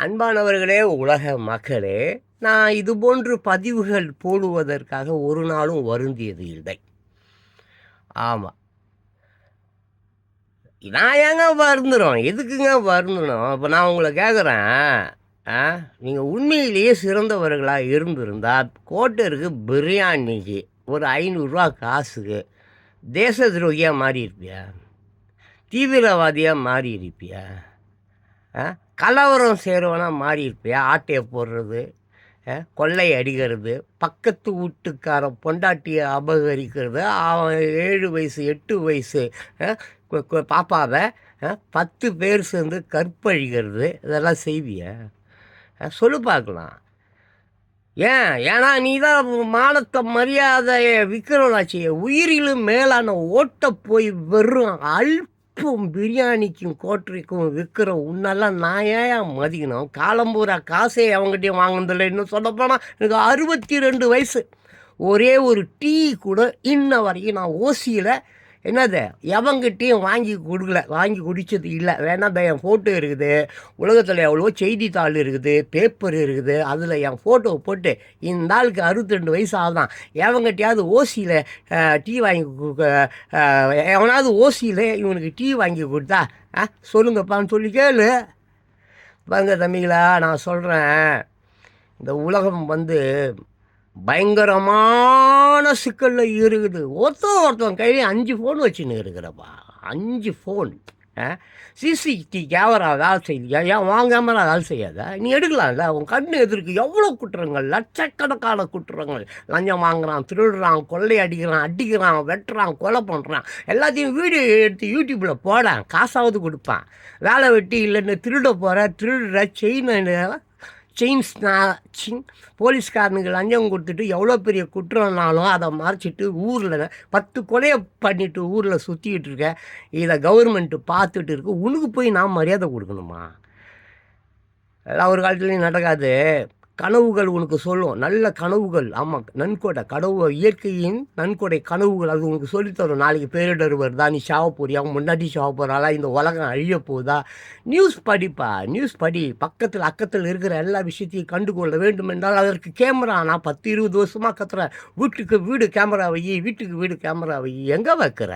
அன்பானவர்களே, உலக மக்களே, நான் இதுபோன்று பதிவுகள் போடுவதற்காக ஒரு நாளும் வருந்தியது இல்லை. ஆமா. நான் ஏங்க வருந்துறோம்? எதுக்குங்க வருந்தணும்? இப்ப நான் உங்கள கேட்குறேன், ஆ நீங்க உண்மையிலேயே சிறந்தவர்களா இருந்திருந்தா, கோட்டருக்கு பிரியாணிக்கு ஒரு ரூ. 500 காசுக்கு தேச துரோகியா மாறியிருப்பியா? தீவிரவாதியா மாறியிருப்பியா? ஆ கலவரம் செய்றவனா மாறியிருப்பியா? ஆட்டைய போடுறது, கொள்ளை அடிக்கிறது, பக்கத்து வீட்டுக்காரன் பொண்டாட்டிய அபகரிக்கிறது, அவன் 7 வயசு 8 வயசு அ பாப்பாவ 10 பேர் சேர்ந்து கற்பழிக்கிறது, இதெல்லாம் செய்வியா? சொல்லு பார்க்கலாம். ஏன்னா நீ தான் மானத்த மரியாதைய விற்கிறவனாச்சே. உயிரிலும் மேலான ஓட்ட போய் வெறும் அல்பம் பிரியாணிக்கும் கோட்டரிக்கும் விற்கிற உன்னெல்லாம் நான் ஏன்யா மதிக்கணும்? காலம்பூரா காசே அவங்ககிட்டயும் வாங்கினதில்ல. இன்னும் சொல்லப்போனால் எனக்கு 62 வயசு. ஒரே ஒரு டீ கூட இன்ன வரைக்கும் நான் ஓசியில் என்னது எவங்கிட்டையும் வாங்கி குடித்தது இல்லை. வேணா என் ஃபோட்டோ இருக்குது, உலகத்தில் எவ்வளோ செய்தித்தாள் இருக்குது, பேப்பர் இருக்குது, அதில் என் ஃபோட்டோ போட்டு இந்த ஆளுக்கு 62 வயசு ஆகுதான், எவங்கிட்டையாவது ஓசியில் டீ வாங்கி எவனாவது ஓசியில் இவனுக்கு டீ வாங்கி கொடுத்தா சொல்லுங்கப்பான்னு சொல்லி கேளு. பாருங்க தம்பிங்களா, நான் சொல்கிறேன், இந்த உலகம் பயங்கரமான சிக்கலில் இருக்குது. ஒருத்தன் கையிலையும் 5 ஃபோன் வச்சுன்னு இருக்கிறப்பா. 5 ஃபோன். சிசிடிவி கேமரா வேலை செய்யலையா? ஏன் உன் கேமரா வேலை செய்யாதா? நீ எடுக்கலாம்ல. உன் கண்ணு எதிர்க்கு எவ்வளோ குற்றங்கள், லட்சக்கணக்கான குற்றங்கள். லஞ்சம் வாங்குறான், திருடுறான், கொள்ளை அடிக்கிறான், வெட்டுறான், கொலை பண்ணுறான். எல்லாத்தையும் வீடியோ எடுத்து யூடியூப்பில் போடான், காசாவது கொடுப்பான். வேலை வெட்டி இல்லைன்னு திருடுற செயின் ஸ்நாச்சிங் போலீஸ்காரனுக்கு லஞ்சம் கொடுத்துட்டு எவ்வளோ பெரிய குற்றம்னாலும் அதை மறைச்சிட்டு ஊரில் 10 கொலையை பண்ணிவிட்டு ஊரில் சுற்றிக்கிட்டு இருக்க. இதை கவர்மெண்ட்டு பார்த்துட்டு இருக்கு. உனக்கு போய் நான் மரியாதை கொடுக்கணுமா? எல்லாம் ஒரு காலத்துலேயும் நடக்காது. கனவுகள் உனக்கு சொல்லும், நல்ல கனவுகள். ஆமாம், நன்கொடை இயற்கையின் நன்கொடை கனவுகள் அது உனக்கு சொல்லித்தரும். நாளைக்கு பேரிடர் வருதா, நீ சாவ போறியா, முன்னாடி சாவ போகிறாளா, இந்த உலகம் அழிய போகுதா? நியூஸ் படி. அக்கத்தில் இருக்கிற எல்லா விஷயத்தையும் கண்டுகொள்ள வேண்டும் என்றால் அதற்கு கேமரா. நான் 10-20 வருஷமாக கத்துறேன், வீட்டுக்கு வீடு கேமரா வை, எங்கே வைக்கிற?